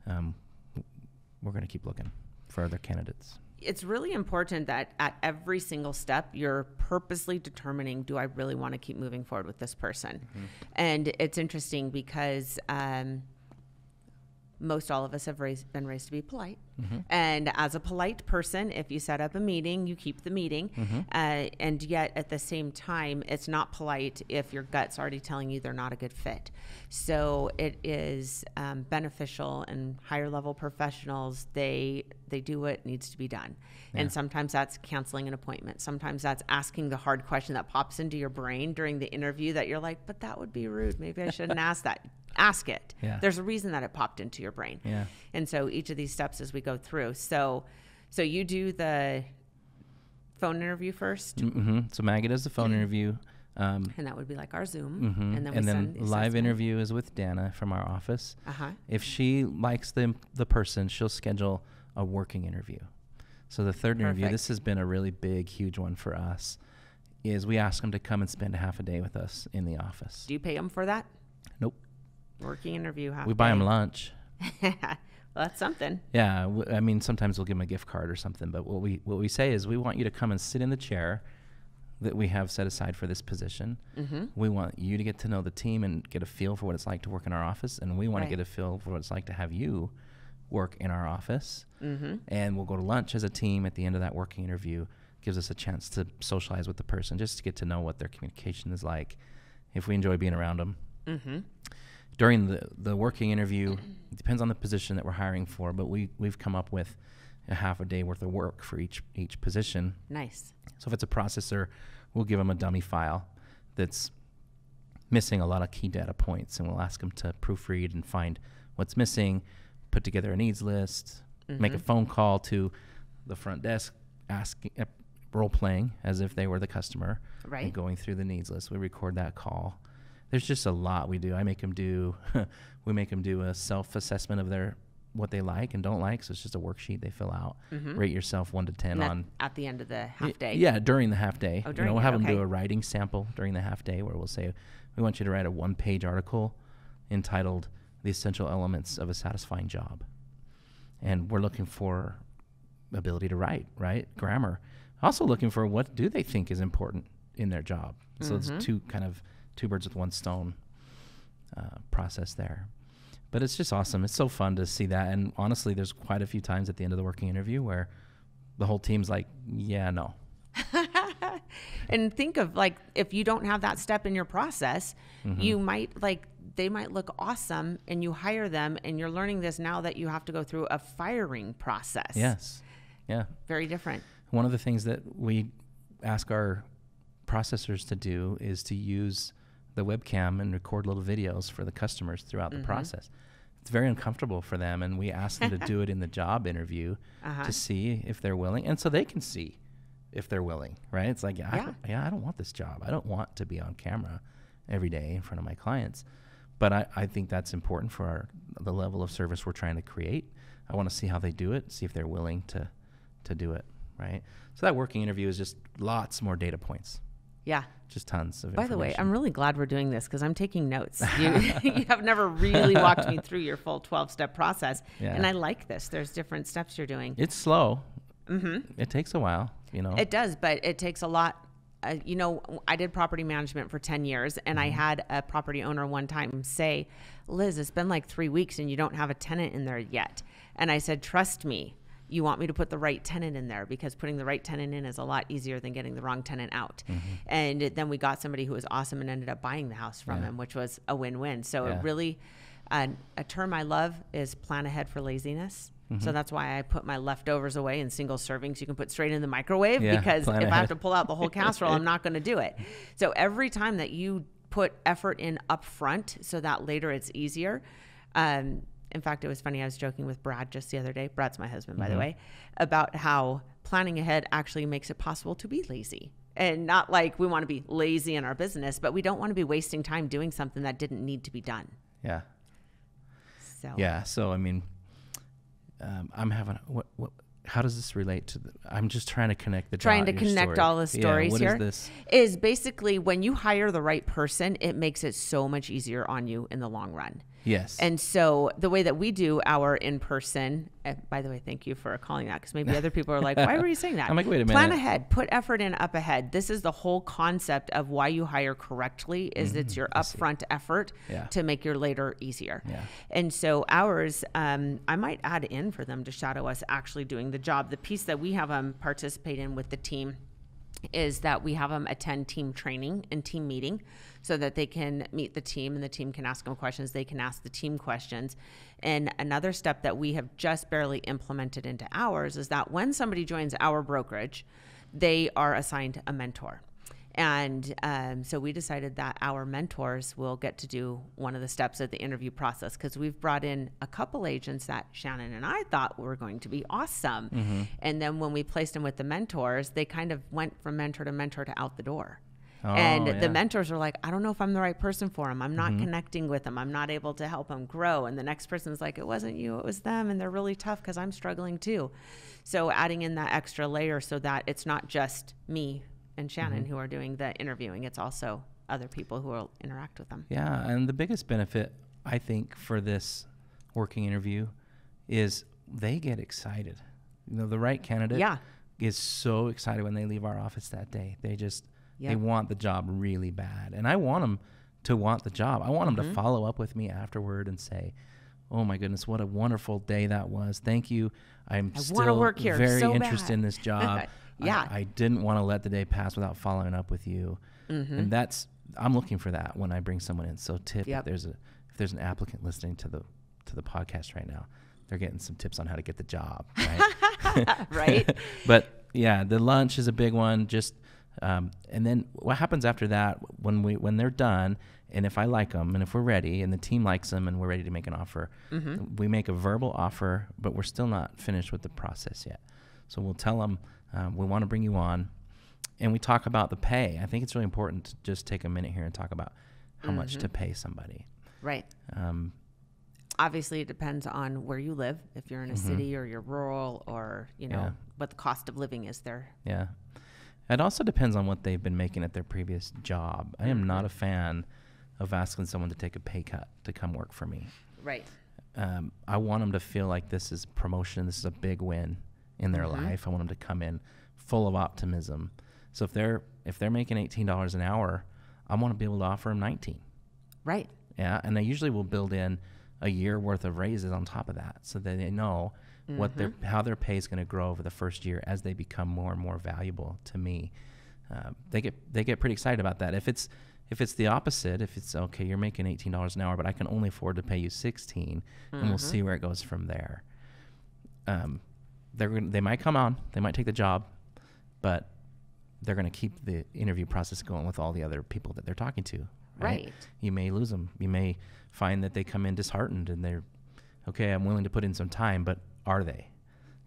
Speaker 2: We're going to keep looking for other candidates.
Speaker 1: It's really important that at every single step, you're purposely determining, do I really want to keep moving forward with this person? And it's interesting because most all of us have been raised to be polite. And as a polite person, if you set up a meeting, you keep the meeting. And yet at the same time, it's not polite if your gut's already telling you they're not a good fit. So it is beneficial, and higher level professionals, they do what needs to be done. And sometimes that's canceling an appointment. Sometimes that's asking the hard question that pops into your brain during the interview that you're like, but that would be rude. Maybe I shouldn't ask that. Ask it. There's a reason that it popped into your brain. And so each of these steps as we go through. So you do the phone interview first.
Speaker 2: So Maggie does the phone interview.
Speaker 1: And that would be like our Zoom. And
Speaker 2: then the live interview is with Dana from our office. If she likes the person, she'll schedule a working interview. So the third interview, this has been a really big, huge one for us. is we ask them to come and spend a half a day with us in the office.
Speaker 1: Do you pay them for that?
Speaker 2: Nope.
Speaker 1: Working interview half
Speaker 2: We buy them lunch.
Speaker 1: Well, that's something.
Speaker 2: Yeah, I mean, sometimes we'll give them a gift card or something, but what we say is we want you to come and sit in the chair that we have set aside for this position.
Speaker 1: Mm-hmm.
Speaker 2: We want you to get to know the team and get a feel for what it's like to work in our office, and we want to get a feel for what it's like to have you work in our office.
Speaker 1: Mm-hmm.
Speaker 2: And we'll go to lunch as a team at the end of that working interview. Gives us a chance to socialize with the person, just to get to know what their communication is like, if we enjoy being around them.
Speaker 1: Mm-hmm.
Speaker 2: During the working interview, it depends on the position that we're hiring for, but we've come up with a half a day worth of work for each position.
Speaker 1: Nice.
Speaker 2: So if it's a processor, we'll give them a dummy file that's missing a lot of key data points, and we'll ask them to proofread and find what's missing, put together a needs list, make a phone call to the front desk, asking, role-playing as if they were the customer, and going through the needs list. We record that call. There's just a lot we do. We make them do a self-assessment of what they like and don't like. So it's just a worksheet they fill out. Rate yourself 1 to 10 on
Speaker 1: at the end of the half day.
Speaker 2: Yeah, during the half day.
Speaker 1: Oh,
Speaker 2: we'll have them do a writing sample during the half day where we'll say, we want you to write a 1-page article entitled "The Essential Elements of a Satisfying Job." And we're looking for ability to write, grammar. Also looking for what do they think is important in their job. So it's two birds with one stone process there. But it's just awesome. It's so fun to see that. And honestly, there's quite a few times at the end of the working interview where the whole team's like, yeah, no.
Speaker 1: And think of, like, if you don't have that step in your process, you might, they might look awesome and you hire them, and you're learning this now that you have to go through a firing process.
Speaker 2: Yes. Yeah.
Speaker 1: Very different. One
Speaker 2: of the things that we ask our processors to do is to use the webcam and record little videos for the customers throughout the process. It's very uncomfortable for them, and we ask them to do it in the job interview to see if they're willing, and so they can see if they're willing, right? It's like, I don't want this job. I don't want to be on camera every day in front of my clients. But I think that's important for the level of service we're trying to create. I want to see how they do it, see if they're willing to do it, right? So that working interview is just lots more data points.
Speaker 1: Yeah.
Speaker 2: Just tons of
Speaker 1: information. By the way, I'm really glad we're doing this because I'm taking notes. You have never really walked me through your full 12-step process. Yeah. And I like this. There's different steps you're doing.
Speaker 2: It's slow. It takes a while,
Speaker 1: It does, but it takes a lot. I did property management for 10 years, and I had a property owner one time say, Liz, it's been like 3 weeks and you don't have a tenant in there yet. And I said, trust me. You want me to put the right tenant in there, because putting the right tenant in is a lot easier than getting the wrong tenant out. And then we got somebody who was awesome and ended up buying the house from him, which was a win-win. So it really, a term I love is plan ahead for laziness. So that's why I put my leftovers away in single servings you can put straight in the microwave, because if I have to pull out the whole casserole, I'm not going to do it. So every time that you put effort in up front so that later it's easier, in fact, it was funny. I was joking with Brad just the other day. Brad's my husband, by the way, about how planning ahead actually makes it possible to be lazy. And not like we want to be lazy in our business, but we don't want to be wasting time doing something that didn't need to be done.
Speaker 2: Yeah.
Speaker 1: So.
Speaker 2: Yeah. So, I mean, I'm having, how does this relate to I'm just trying to connect the dots.
Speaker 1: Trying to connect all the stories here.
Speaker 2: What is this?
Speaker 1: Is basically when you hire the right person, it makes it so much easier on you in the long run.
Speaker 2: Yes.
Speaker 1: And so the way that we do our in-person, by the way, thank you for calling that, because maybe other people are like, why were you saying that?
Speaker 2: I'm like, wait a minute.
Speaker 1: Plan ahead, put effort in up ahead. This is the whole concept of why you hire correctly, is it's your upfront effort to make your later easier. Yeah. And so ours, I might add in for them to shadow us actually doing the job. The piece that we have them participate in with the team is that we have them attend team training and team meeting so that they can meet the team and the team can ask them questions. They can ask the team questions. And another step that we have just barely implemented into ours is that when somebody joins our brokerage, they are assigned a mentor. And so we decided that our mentors will get to do one of the steps of the interview process, because we've brought in a couple agents that Shannon and I thought were going to be awesome. And then when we placed them with the mentors, they kind of went from mentor to out the door. The mentors are like, I don't know if I'm the right person for them. I'm not connecting with them. I'm not able to help them grow. And the next person's like, it wasn't you, it was them. And they're really tough because I'm struggling too. So adding in that extra layer so that it's not just me and Shannon who are doing the interviewing. It's also other people who will interact with them.
Speaker 2: Yeah, and the biggest benefit, I think, for this working interview is they get excited. The right candidate is so excited when they leave our office that day. They just, they want the job really bad. And I want them to want the job. I want them to follow up with me afterward and say, oh my goodness, what a wonderful day that was. Thank you. I still
Speaker 1: work here
Speaker 2: very
Speaker 1: so
Speaker 2: interested in this job. I didn't want to let the day pass without following up with you. And I'm looking for that when I bring someone in. So if there's an applicant listening to the podcast right now, they're getting some tips on how to get the job, right?
Speaker 1: Right.
Speaker 2: But yeah, the lunch is a big one. Just and then what happens after that when they're done, and if I like them and if we're ready and the team likes them and we're ready to make an offer, we make a verbal offer, but we're still not finished with the process yet. So we'll tell them we want to bring you on, and we talk about the pay. I think it's really important to just take a minute here and talk about how much to pay somebody.
Speaker 1: Right. Obviously, it depends on where you live. If you're in a city or you're rural, or what the cost of living is there.
Speaker 2: Yeah. It also depends on what they've been making at their previous job. I am not a fan of asking someone to take a pay cut to come work for me.
Speaker 1: Right.
Speaker 2: I want them to feel like this is promotion. This is a big win in their life. I want them to come in full of optimism. So if they're making $18 an hour, I want to be able to offer them 19.
Speaker 1: Right.
Speaker 2: Yeah. And I usually will build in a year worth of raises on top of that, so that they know how their pay is going to grow over the first year as they become more and more valuable to me. They get pretty excited about that. If it's the opposite, if it's okay, you're making $18 an hour, but I can only afford to pay you 16, and we'll see where it goes from there. They might come on, they might take the job, but they're going to keep the interview process going with all the other people that they're talking to. Right. You may lose them. You may find that they come in disheartened and they're, okay, I'm willing to put in some time, but are they?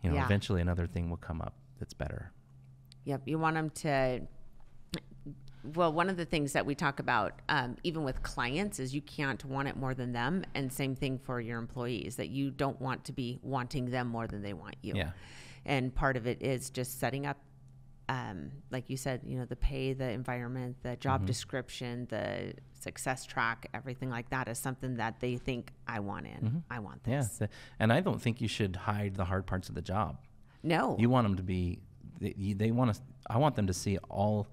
Speaker 2: Eventually another thing will come up that's better.
Speaker 1: Yep. You want them to, well, one of the things that we talk about, even with clients, is you can't want it more than them. And same thing for your employees, that you don't want to be wanting them more than they want you.
Speaker 2: Yeah.
Speaker 1: And part of it is just setting up, like you said, the pay, the environment, the job description, the success track, everything like that is something that they think, I want in. I want this.
Speaker 2: Yeah. And I don't think you should hide the hard parts of the job.
Speaker 1: No.
Speaker 2: You want them to be, I want them to see all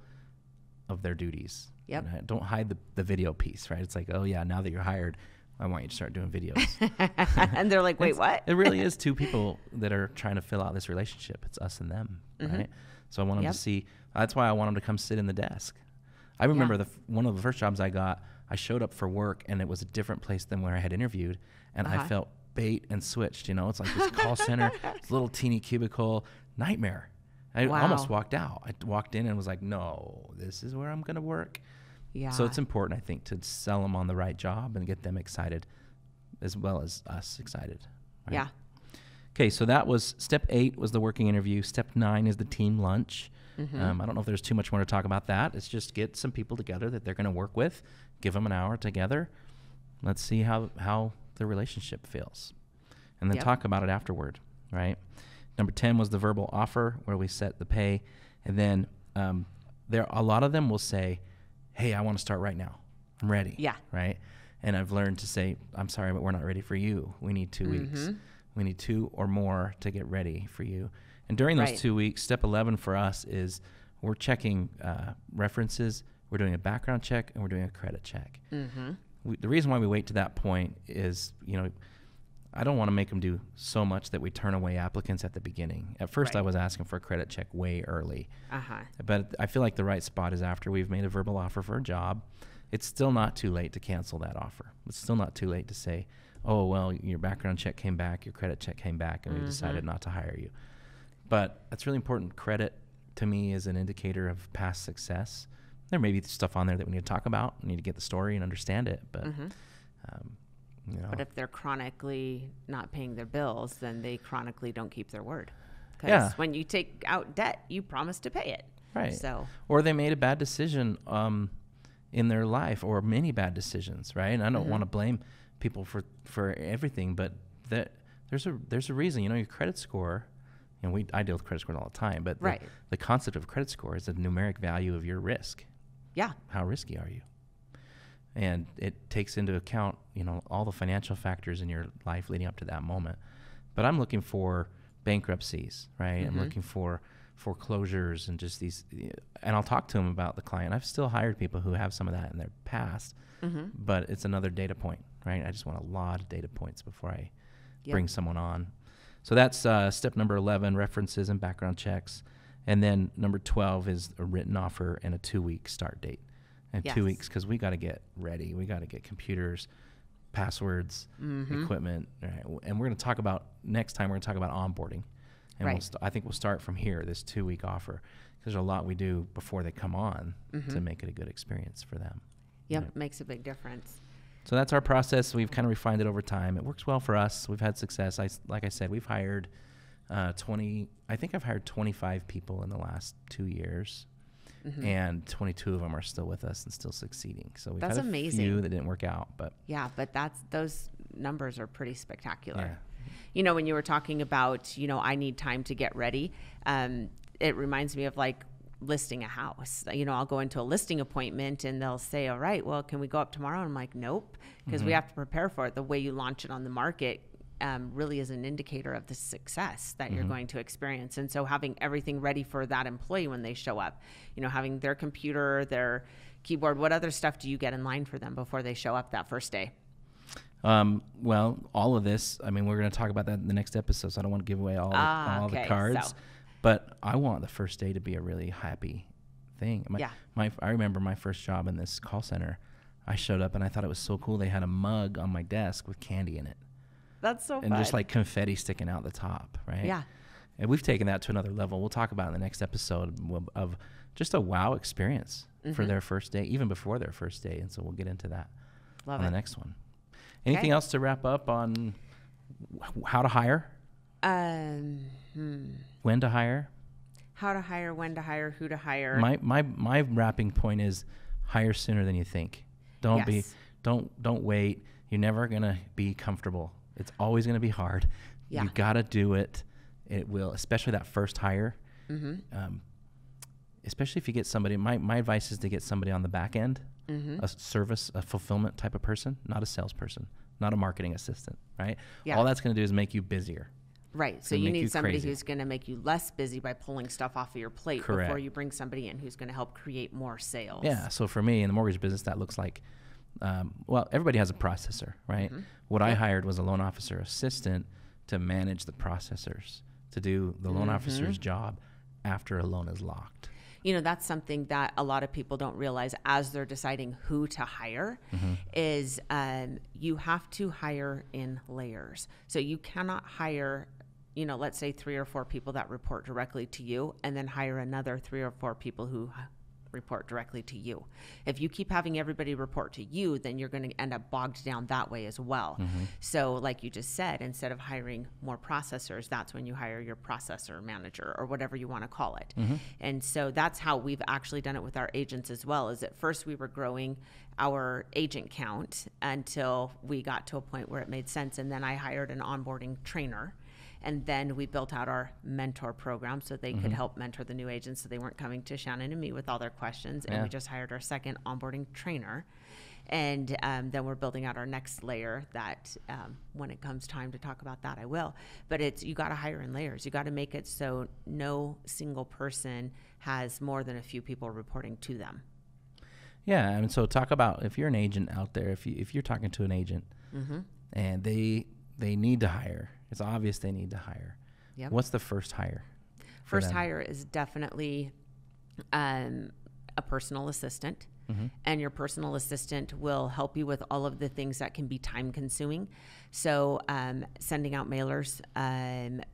Speaker 2: of their duties.
Speaker 1: Yep.
Speaker 2: Right? Don't hide the video piece, right? It's like, oh yeah, now that you're hired, I want you to start doing videos.
Speaker 1: And they're like, wait, what?
Speaker 2: It really is two people that are trying to fill out this relationship. It's us and them, right? So I want them to see. That's why I want them to come sit in the desk. I remember one of the first jobs I got, I showed up for work and it was a different place than where I had interviewed, and I felt bait and switched. It's like this call center, this little teeny cubicle, nightmare. I almost walked out. I walked in and was like, no, this is where I'm going to work.
Speaker 1: Yeah.
Speaker 2: So it's important, I think, to sell them on the right job and get them excited as well as us excited. Right?
Speaker 1: Yeah.
Speaker 2: Okay, so that was step 8 was the working interview. Step 9 is the team lunch. I don't know if there's too much more to talk about that. It's just get some people together that they're going to work with, give them an hour together. Let's see how the relationship feels. And then talk about it afterward, right? Number 10 was the verbal offer, where we set the pay. And then a lot of them will say, hey, I want to start right now. I'm ready.
Speaker 1: Yeah.
Speaker 2: Right? And I've learned to say, I'm sorry, but we're not ready for you. We need 2 weeks. We need 2 or more to get ready for you. And during those 2 weeks, step 11 for us is we're checking references, we're doing a background check, and we're doing a credit check. The reason why we wait to that point is, I don't want to make them do so much that we turn away applicants at the beginning. At first, I was asking for a credit check way early. But I feel like the right spot is after we've made a verbal offer for a job. It's still not too late to cancel that offer. It's still not too late to say, oh, well, your background check came back, your credit check came back, and we decided not to hire you. But that's really important. Credit, to me, is an indicator of past success. There may be stuff on there that we need to talk about. We need to get the story and understand it. But,
Speaker 1: but if they're chronically not paying their bills, then they chronically don't keep their word. Because when you take out debt, you promise to pay it.
Speaker 2: Right.
Speaker 1: So,
Speaker 2: or they made a bad decision in their life, or many bad decisions, right? And I don't want to blame people for everything, but there's a reason. Your credit score I deal with credit scores all the time, but
Speaker 1: Right.
Speaker 2: the concept of credit score is a numeric value of your risk.
Speaker 1: Yeah.
Speaker 2: How risky are you? And it takes into account, all the financial factors in your life leading up to that moment. But I'm looking for bankruptcies, right? I'm looking for foreclosures and just these, and I'll talk to them about the client. I've still hired people who have some of that in their past, but it's another data point, right? I just want a lot of data points before I bring someone on. So that's step number 11, references and background checks. And then number 12 is a written offer and a 2-week start date. And 2 weeks, because we got to get ready. We got to get computers, passwords, equipment. Right? And we're going to talk about, next time we're going to talk about onboarding. And I think we'll start from here, this 2-week offer. Because there's a lot we do before they come on to make it a good experience for them.
Speaker 1: Yep,
Speaker 2: Right?
Speaker 1: makes a big difference.
Speaker 2: So that's our process. We've kind of refined it over time. It works well for us. We've had success. Like I said, we've hired 20. I think I've hired 25 people in the last 2 years, and 22 of them are still with us and still succeeding. So we've
Speaker 1: That's
Speaker 2: had a
Speaker 1: amazing.
Speaker 2: few that didn't work out, but
Speaker 1: But those numbers are pretty spectacular.
Speaker 2: yeah.
Speaker 1: When you were talking about, I need time to get ready, it reminds me of like listing a house. I'll go into a listing appointment and they'll say, all right, well, can we go up tomorrow? And I'm like, nope, because we have to prepare for it. The way you launch it on the market really is an indicator of the success that you're going to experience. And so having everything ready for that employee when they show up, having their computer, their keyboard, what other stuff do you get in line for them before they show up that first day?
Speaker 2: Well, all of this, we're going to talk about that in the next episode, so I don't want to give away all the cards.
Speaker 1: So.
Speaker 2: But I want the first day to be a really happy thing. I remember my first job in this call center. I showed up and I thought it was so cool. They had a mug on my desk with candy in it.
Speaker 1: That's so fun.
Speaker 2: And just like confetti sticking out the top, right?
Speaker 1: Yeah.
Speaker 2: And we've taken that to another level. We'll talk about in the next episode of just a wow experience for their first day, even before their first day. And so we'll get into that on the next one. Anything else to wrap up on how to hire? When to hire?
Speaker 1: How to hire, when to hire, who to hire.
Speaker 2: My wrapping point is hire sooner than you think. Don't wait. You're never gonna be comfortable. It's always gonna be hard. You gotta do it. It will, especially that first hire. Especially if you get somebody. My advice is to get somebody on the back end, a service, a fulfillment type of person, not a salesperson, not a marketing assistant. Right? Yeah. All that's gonna do is make you busier.
Speaker 1: Right. So you need somebody who's going to make you less busy by pulling stuff off of your plate before you bring somebody in who's going to help create more sales.
Speaker 2: Yeah. So for me in the mortgage business, that looks like, everybody has a processor, right? What I hired was a loan officer assistant to manage the processors, to do the loan officer's job after a loan is locked.
Speaker 1: That's something that a lot of people don't realize as they're deciding who to hire is you have to hire in layers. So you cannot hire, let's say 3 or 4 people that report directly to you and then hire another 3 or 4 people who report directly to you. If you keep having everybody report to you, then you're going to end up bogged down that way as well. So like you just said, instead of hiring more processors, that's when you hire your processor manager or whatever you want to call it. And so that's how we've actually done it with our agents as well. Is at first we were growing our agent count until we got to a point where it made sense. And then I hired an onboarding trainer. And then we built out our mentor program so they could help mentor the new agents so they weren't coming to Shannon and me with all their questions. And we just hired our second onboarding trainer. And then we're building out our next layer that when it comes time to talk about that, I will. But you got to hire in layers. You got to make it so no single person has more than a few people reporting to them.
Speaker 2: Yeah. And so talk about if you're an agent out there, if you're talking to an agent and they need to hire, it's obvious they need to hire. Yep. What's the first hire?
Speaker 1: First hire is definitely a personal assistant. And your personal assistant will help you with all of the things that can be time consuming. So sending out mailers,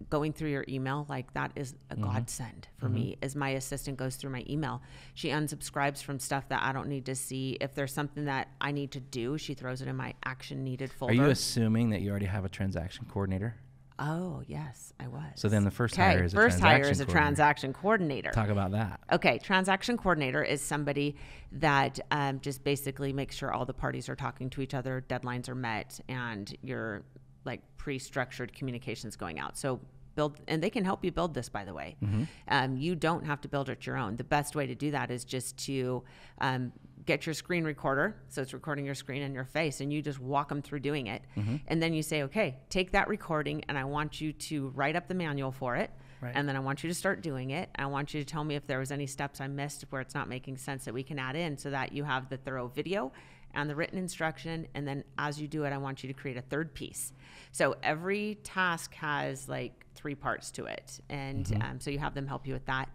Speaker 1: going through your email, like that is a godsend for me as my assistant goes through my email. She unsubscribes from stuff that I don't need to see. If there's something that I need to do, she throws it in my action needed folder.
Speaker 2: Are you assuming that you already have a transaction coordinator?
Speaker 1: Oh, yes, I was.
Speaker 2: So then the first hire is a
Speaker 1: transaction coordinator.
Speaker 2: Talk about that.
Speaker 1: Okay, transaction coordinator is somebody that just basically makes sure all the parties are talking to each other, deadlines are met, and your like pre-structured communications going out. So build, and they can help you build this, by the way. You don't have to build it your own. The best way to do that is just to get your screen recorder. So it's recording your screen and your face, and you just walk them through doing it. And then you say, okay, take that recording and I want you to write up the manual for it. Right. And then I want you to start doing it. I want you to tell me if there was any steps I missed where it's not making sense that we can add in, so that you have the thorough video and the written instruction. And then as you do it, I want you to create a third piece. So every task has like 3 parts to it. And so you have them help you with that.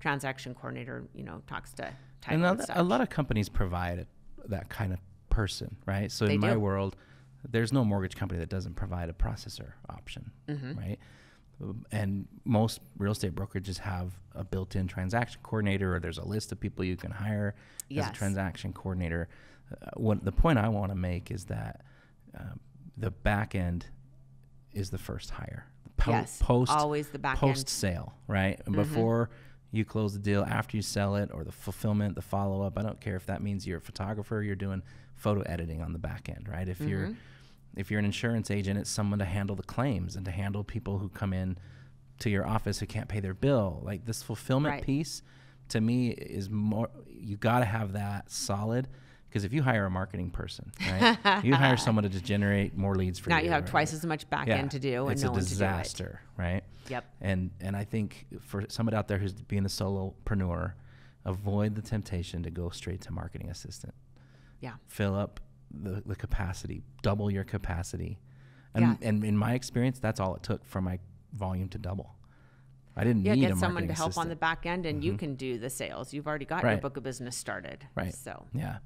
Speaker 1: Transaction coordinator, talks to title and
Speaker 2: a lot of companies provide that kind of person, right? So in my world, there's no mortgage company that doesn't provide a processor option, right? And most real estate brokerages have a built-in transaction coordinator, or there's a list of people you can hire as a transaction coordinator. The point I want to make is that the back end is the first hire.
Speaker 1: Always the back end.
Speaker 2: Post sale, right? Before you close the deal, after you sell it, or the fulfillment, the follow-up. I don't care if that means you're a photographer, you're doing photo editing on the back end, right? If you're an insurance agent, it's someone to handle the claims and to handle people who come in to your office who can't pay their bill. Like this fulfillment piece, to me, is more, you got to have that solid. Because if you hire a marketing person, right, you hire someone to just generate more leads for you.
Speaker 1: Now you have twice as much back end to do, and no one to do it.
Speaker 2: It's a disaster, right?
Speaker 1: Yep.
Speaker 2: And I think for somebody out there who's being a solopreneur, avoid the temptation to go straight to marketing assistant.
Speaker 1: Yeah.
Speaker 2: Fill up the capacity, double your capacity. And in my experience, that's all it took for my volume to double. I didn't need a marketing assistant.
Speaker 1: Get someone to help on the back end, and you can do the sales. You've already got your book of business started.
Speaker 2: Right.
Speaker 1: So
Speaker 2: yeah.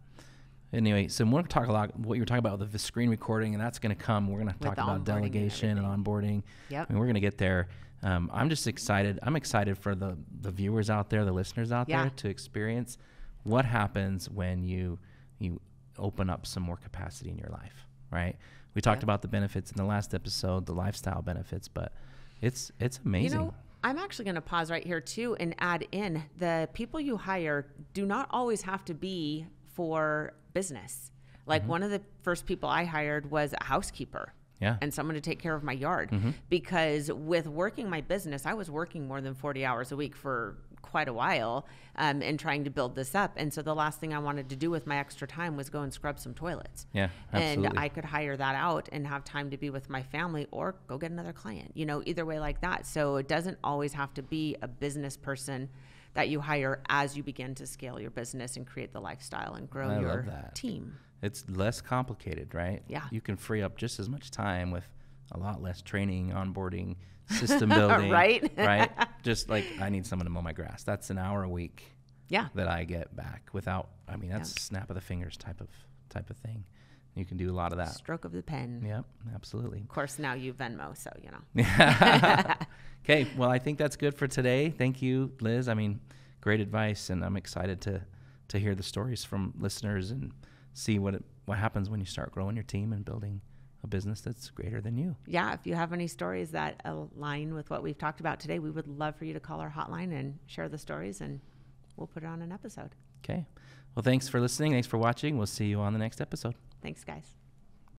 Speaker 2: Anyway, so we're going to talk a lot what you were talking about with the screen recording, and that's going to come. We're going to talk about delegation and onboarding.
Speaker 1: Yep.
Speaker 2: I mean, we're going to get there. I'm just excited. I'm excited for the viewers out there, the listeners out there, to experience what happens when you open up some more capacity in your life, right? We talked about the benefits in the last episode, the lifestyle benefits, but it's amazing.
Speaker 1: I'm actually going to pause right here too and add in, the people you hire do not always have to be for business. Like one of the first people I hired was a housekeeper. And someone to take care of my yard, because with working my business, I was working more than 40 hours a week for quite a while, and trying to build this up. And so the last thing I wanted to do with my extra time was go and scrub some toilets.
Speaker 2: Yeah, absolutely.
Speaker 1: And I could hire that out and have time to be with my family, or go get another client, either way like that. So it doesn't always have to be a business person that you hire as you begin to scale your business and create the lifestyle and grow your team.
Speaker 2: It's less complicated, right?
Speaker 1: Yeah.
Speaker 2: You can free up just as much time with a lot less training, onboarding, system building.
Speaker 1: Right?
Speaker 2: Right? Just like I need someone to mow my grass. That's an hour a week that I get back without, that's snap of the fingers type of thing. You can do a lot of that.
Speaker 1: Stroke of the pen.
Speaker 2: Yep, absolutely.
Speaker 1: Of course, now you Venmo, so
Speaker 2: Okay, well, I think that's good for today. Thank you, Liz. Great advice, and I'm excited to hear the stories from listeners and see what happens when you start growing your team and building a business that's greater than you.
Speaker 1: Yeah, if you have any stories that align with what we've talked about today, we would love for you to call our hotline and share the stories, and we'll put it on an episode.
Speaker 2: Okay. Well, thanks for listening. Thanks for watching. We'll see you on the next episode.
Speaker 1: Thanks, guys.